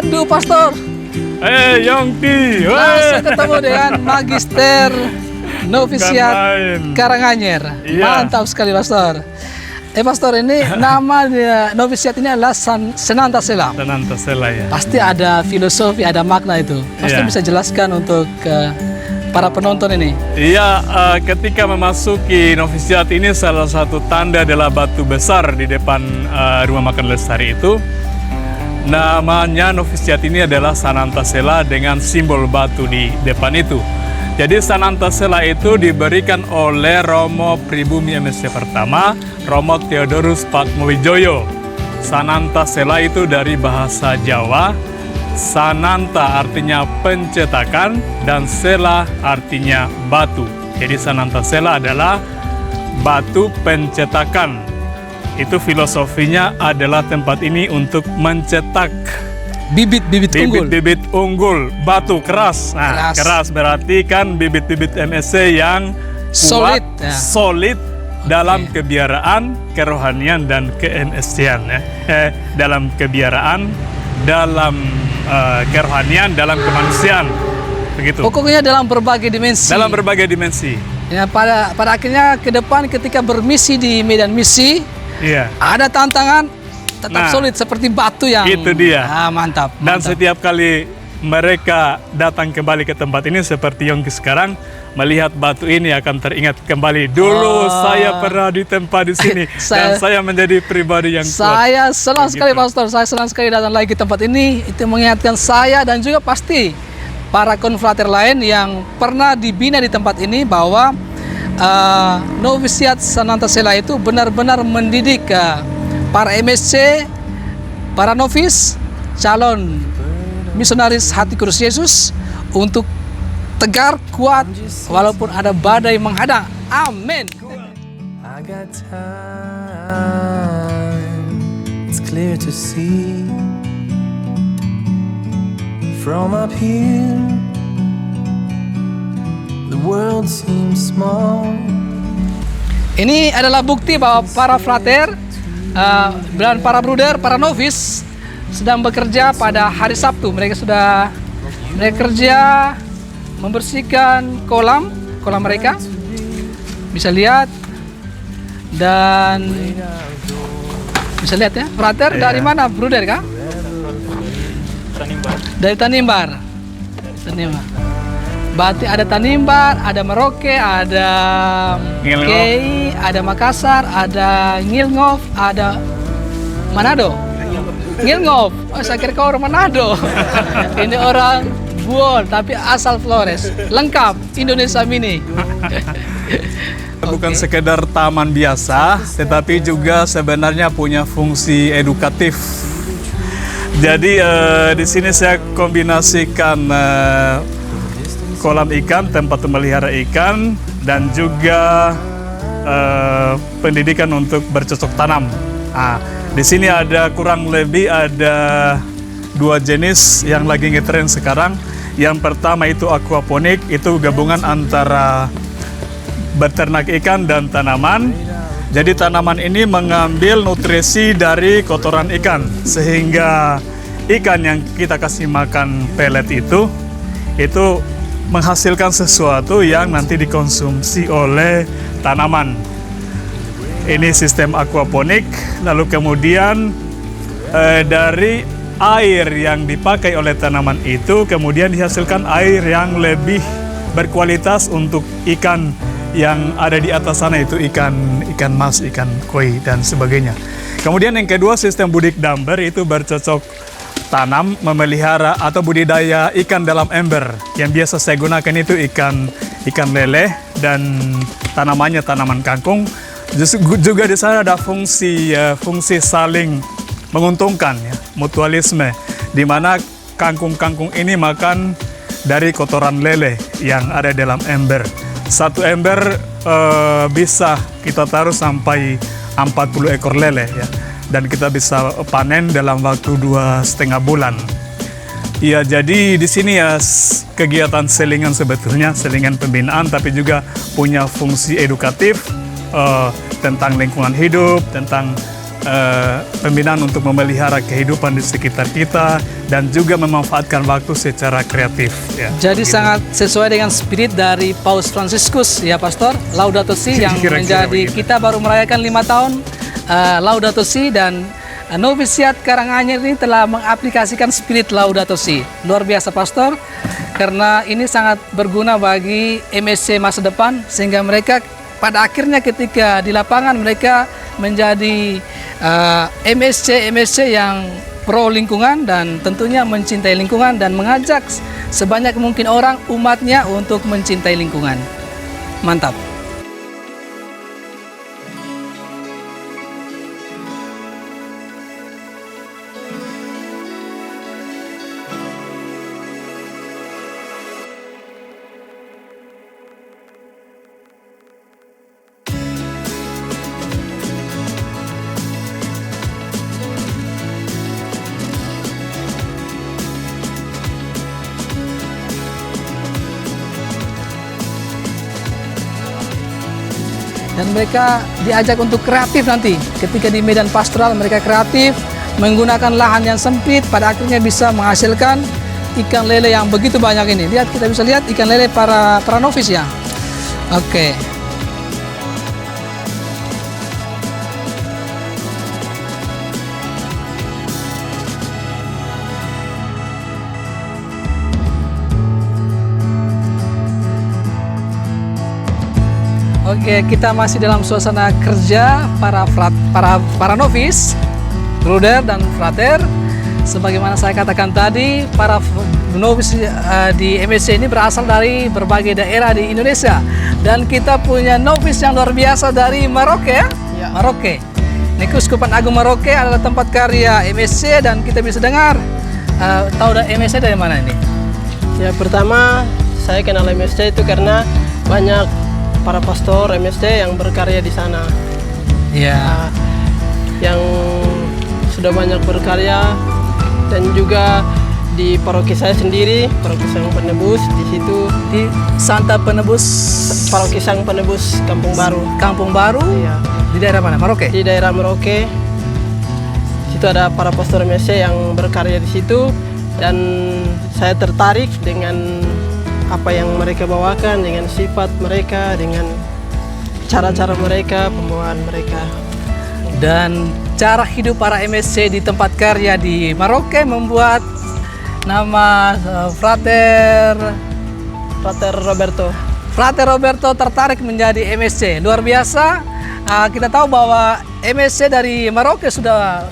Waduh, Pastor. Yongki. Langsung ketemu dengan Magister Novisiat Karanganyar. Iya. Mantap sekali, Pastor. Pastor, ini nama novisiat ini adalah Senantasela. Senantasela, ya. Pasti ada filosofi, ada makna itu. Pastor Iya. bisa jelaskan untuk para penonton ini? Iya, ketika memasuki novisiat ini salah satu tanda adalah batu besar di depan rumah makan Lestari itu. Namanya novisiat ini adalah Sanantasela dengan simbol batu di depan itu. Jadi Sanantasela itu diberikan oleh Romo Pribumi MSC pertama, Romo Theodorus Patmowijoyo. Sanantasela itu dari bahasa Jawa. Sananta artinya pencetakan dan sela artinya batu. Jadi Sanantasela adalah batu pencetakan. Itu filosofinya adalah tempat ini untuk mencetak bibit-bibit unggul. Bibit-bibit unggul, batu keras. Nah, keras berarti kan bibit-bibit MSC yang solid, kuat, solid dalam kebiaraan, kerohanian dan ke-MSC-an, ya. Dalam kebiaraan, dalam kerohanian, dalam kemanusiaan, begitu. Pokoknya dalam berbagai dimensi. Dalam berbagai dimensi. Ya, pada akhirnya ke depan ketika bermisi di medan misi, iya, ada tantangan tetap solid seperti batu yang. Itu dia. Mantap. Dan setiap kali mereka datang kembali ke tempat ini seperti Yongki sekarang, melihat batu ini akan teringat kembali. Dulu saya pernah ditempa di sini dan saya menjadi pribadi yang kuat. Saya senang sekali, Pastor. Saya senang sekali datang lagi ke tempat ini. Itu mengingatkan saya dan juga pasti para konfrater lain yang pernah dibina di tempat ini bahwa novisiat Sanantasela itu benar-benar mendidik para MSC, para novis, calon misionaris hati kurus Yesus untuk tegar, kuat, walaupun ada badai menghadang. Amin. I got time. It's clear to see from up here. The world seems small. Ini adalah bukti bahwa para frater dan para bruder, para novis sedang bekerja pada hari Sabtu. Mereka kerja membersihkan kolam mereka. Bisa lihat dan bisa lihat ya, frater dari mana, bruder kah? Dari Tanimbar. Berarti ada Tanimbar, ada Merauke, ada Kei, ada Makassar, ada Ngilngov, ada Manado. Ngilngov, saya kira kau orang Manado. Ini orang Buol, tapi asal Flores. Lengkap, Indonesia Mini. Bukan sekedar taman biasa, tetapi juga sebenarnya punya fungsi edukatif. Jadi di sini saya kombinasikan kolam ikan, tempat memelihara ikan, dan juga pendidikan untuk bercocok tanam. Nah, di sini ada kurang lebih ada 2 jenis yang lagi ngetren sekarang. Yang pertama itu aquaponik, itu gabungan antara beternak ikan dan tanaman. Jadi tanaman ini mengambil nutrisi dari kotoran ikan, sehingga ikan yang kita kasih makan pelet itu menghasilkan sesuatu yang nanti dikonsumsi oleh tanaman. Ini sistem aquaponik. Lalu kemudian dari air yang dipakai oleh tanaman itu kemudian dihasilkan air yang lebih berkualitas untuk ikan yang ada di atas sana, itu ikan mas, ikan koi dan sebagainya. Kemudian yang kedua, sistem budik damber, itu bercocok tanam, memelihara atau budidaya ikan dalam ember. Yang biasa saya gunakan itu ikan lele dan tanamannya tanaman kangkung. Juga di sana ada fungsi saling menguntungkan, ya, mutualisme, di mana kangkung-kangkung ini makan dari kotoran lele yang ada dalam ember. Satu ember bisa kita taruh sampai 40 ekor lele, ya, dan kita bisa panen dalam waktu 2,5 bulan. Ya, jadi di sini ya kegiatan selingan, sebetulnya selingan pembinaan, tapi juga punya fungsi edukatif tentang lingkungan hidup, tentang pembinaan untuk memelihara kehidupan di sekitar kita dan juga memanfaatkan waktu secara kreatif. Ya, Jadi begitu. sangat sesuai dengan spirit dari Paus Fransiskus ya Pastor, Laudato Si yang Kira-kira menjadi begitu. kita baru merayakan 5 tahun Laudato Si, dan novisiat Karanganyar ini telah mengaplikasikan spirit Laudato Si. Luar biasa Pastor, karena ini sangat berguna bagi MSC masa depan, sehingga mereka pada akhirnya ketika di lapangan mereka menjadi MSC yang pro lingkungan dan tentunya mencintai lingkungan dan mengajak sebanyak mungkin orang umatnya untuk mencintai lingkungan. Mantap. Dan mereka diajak untuk kreatif nanti. Ketika di medan pastoral mereka kreatif, menggunakan lahan yang sempit, pada akhirnya bisa menghasilkan ikan lele yang begitu banyak ini. Lihat, kita bisa lihat ikan lele para novis ya. Oke. Oke, kita masih dalam suasana kerja para novis, bruder dan frater. Sebagaimana saya katakan tadi, para novis di MSC ini berasal dari berbagai daerah di Indonesia, dan kita punya novis yang luar biasa dari Maroke ya. Maroke. Ini Keuskupan Agung Maroke adalah tempat karya MSC, dan kita bisa dengar tahu MSC dari mana ini? Ya, pertama saya kenal MSC itu karena banyak para pastor MSC yang berkarya di sana. Ya. Yang sudah banyak berkarya, dan juga di paroki saya sendiri, paroki Sang Penebus, di situ Di Santa Penebus, paroki Sang Penebus Kampung Baru. Kampung Baru. Iya. Di daerah mana? Maroke? Di daerah Merauke. Situ ada para pastor MSC yang berkarya di situ, dan saya tertarik dengan apa yang mereka bawakan, dengan sifat mereka, dengan cara-cara mereka, pembawaan mereka. Dan cara hidup para MSC di tempat karya di Maroke membuat nama Frater Roberto tertarik menjadi MSC. Luar biasa. Kita tahu bahwa MSC dari Maroke sudah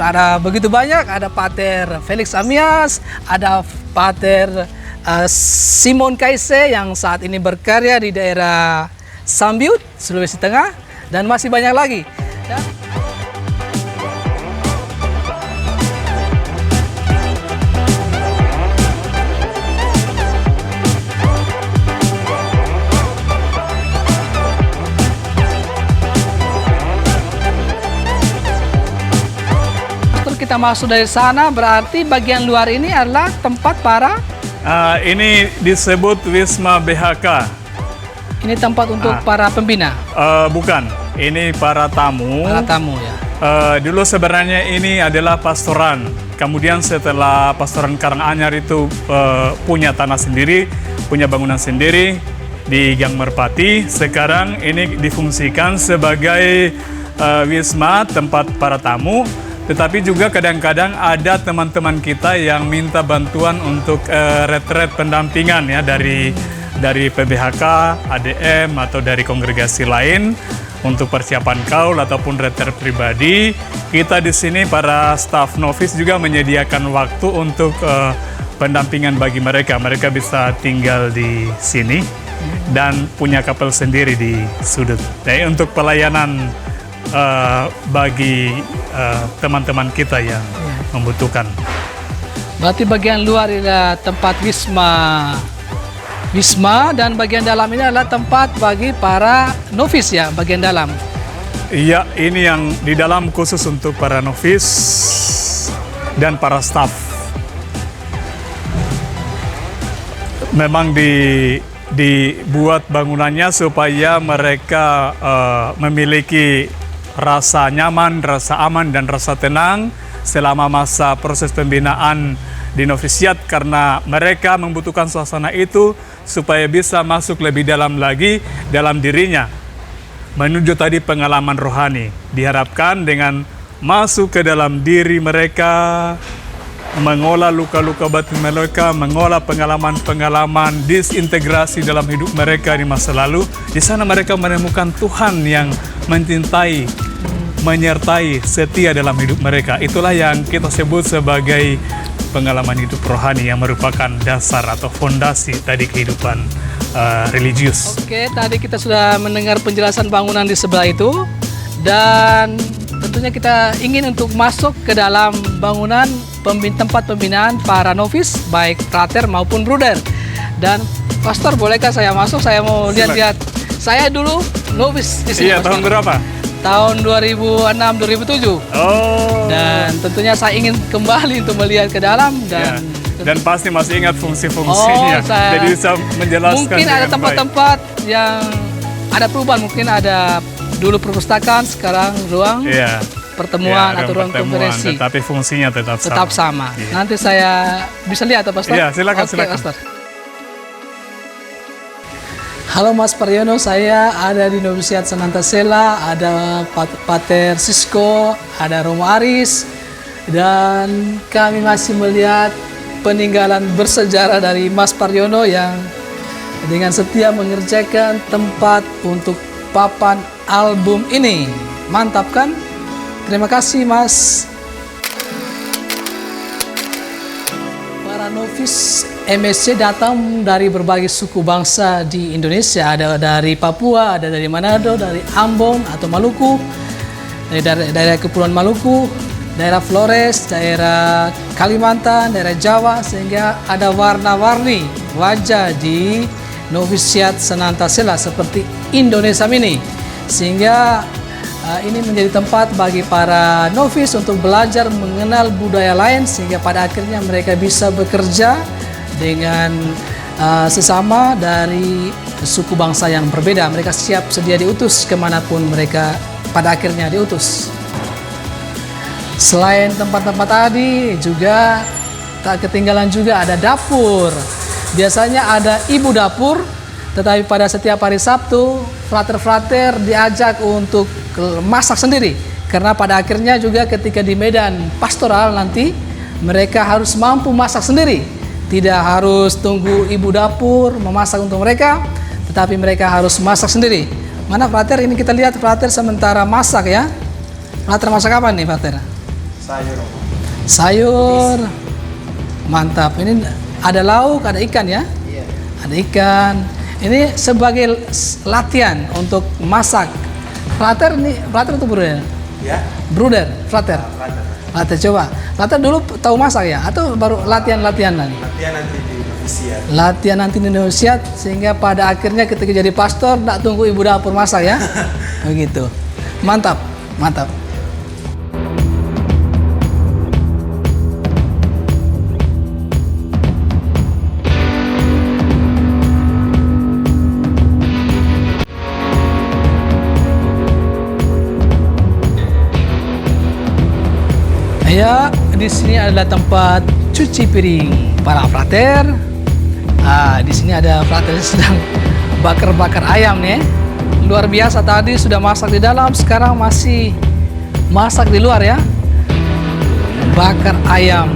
ada begitu banyak. Ada Pater Felix Amias, ada Pater Simon Kaise yang saat ini berkarya di daerah Sambiut, Sulawesi Tengah, dan masih banyak lagi. Setelah kita masuk dari sana, berarti bagian luar ini adalah tempat para Ini disebut Wisma BHK. ini tempat untuk para pembina, Bukan, ini para tamu. para tamu ya. Dulu sebenarnya ini adalah pastoran. Kemudian setelah pastoran Karanganyar itu punya tanah sendiri, punya bangunan sendiri di Gang Merpati. Sekarang ini difungsikan sebagai wisma, tempat para tamu. Tetapi juga kadang-kadang ada teman-teman kita yang minta bantuan untuk retret pendampingan ya dari PBHK, ADM atau dari kongregasi lain untuk persiapan kaul ataupun retret pribadi. Kita di sini para staf novis juga menyediakan waktu untuk pendampingan bagi mereka. Mereka bisa tinggal di sini dan punya kapel sendiri di sudut. Jadi untuk pelayanan bagi teman-teman kita yang membutuhkan. Berarti bagian luar adalah tempat wisma, dan bagian dalam ini adalah tempat bagi para novis ya, bagian dalam. Iya, ini yang di dalam khusus untuk para novis dan para staf. Memang dibuat bangunannya supaya mereka memiliki rasa nyaman, rasa aman, dan rasa tenang selama masa proses pembinaan di novisiat, karena mereka membutuhkan suasana itu supaya bisa masuk lebih dalam lagi dalam dirinya menuju tadi pengalaman rohani. Diharapkan dengan masuk ke dalam diri mereka, mengolah luka-luka batin mereka, mengolah pengalaman-pengalaman disintegrasi dalam hidup mereka di masa lalu. Di sana mereka menemukan Tuhan yang mencintai, menyertai, setia dalam hidup mereka. Itulah yang kita sebut sebagai pengalaman hidup rohani, yang merupakan dasar atau fondasi tadi kehidupan religius. Oke, tadi kita sudah mendengar penjelasan bangunan di sebelah itu, dan tentunya kita ingin untuk masuk ke dalam bangunan tempat pembinaan para novis, baik frater maupun bruder. Dan pastor, bolehkah saya masuk? Saya mau lihat-lihat. Saya dulu novis di sini. Iya, tahun berapa? Tahun 2006-2007. Oh. Dan tentunya saya ingin kembali untuk melihat ke dalam Ya. dan Dan pasti masih ingat fungsi-fungsinya. Jadi bisa menjelaskan mungkin ada dengan tempat-tempat yang ada perubahan, mungkin ada dulu perpustakaan, sekarang ruang baik. Iya. pertemuan Ya, atau ruang pertemuan, konferensi. tetapi fungsinya tetap Sama. Iya. Nanti saya bisa lihat, Pastor? Iya, silakan, Oke, silakan. Pastor. Halo Mas Paryono, saya ada di Novisiat Senantasela, ada Pater Sisko, ada Romo Aris, dan kami masih melihat peninggalan bersejarah dari Mas Paryono yang dengan setia mengerjakan tempat untuk papan album ini. Mantap kan? Terima kasih Mas. Para novis MSC datang dari berbagai suku bangsa di Indonesia. Ada dari Papua, ada dari Manado, dari Ambon atau Maluku, dari daerah Kepulauan Maluku, daerah Flores, daerah Kalimantan, daerah Jawa, sehingga ada warna-warni wajah di novisiat Senantasela seperti Indonesia Mini, sehingga ini menjadi tempat bagi para novis untuk belajar mengenal budaya lain, sehingga pada akhirnya mereka bisa bekerja dengan sesama dari suku bangsa yang berbeda. Mereka siap sedia diutus kemanapun mereka pada akhirnya diutus. Selain tempat-tempat tadi, juga tak ketinggalan juga ada dapur. Biasanya ada ibu dapur, tetapi pada setiap hari Sabtu, frater-frater diajak untuk masak sendiri. Karena pada akhirnya juga ketika di medan pastoral nanti, mereka harus mampu masak sendiri. Tidak harus tunggu ibu dapur memasak untuk mereka, tetapi mereka harus masak sendiri. Mana frater? Ini kita lihat frater sementara masak ya. Frater masak apa nih frater? Sayur. Mantap. Ini ada lauk, ada ikan ya? Iya. Ada ikan. Ini sebagai latihan untuk masak. Frater itu bruder? Ya. Bruder, frater. Frater coba. Frater dulu tahu masak ya? Atau baru latihan-latihan lagi? Latihan nanti di novisiat. Latihan nanti di novisiat, sehingga pada akhirnya ketika jadi pastor tak tunggu ibu dapur masak ya? Begitu. Mantap, mantap. Ya, di sini adalah tempat cuci piring para frater. Di sini ada frater sedang bakar-bakar ayam nih. Luar biasa, tadi sudah masak di dalam, sekarang masih masak di luar ya. Bakar ayam.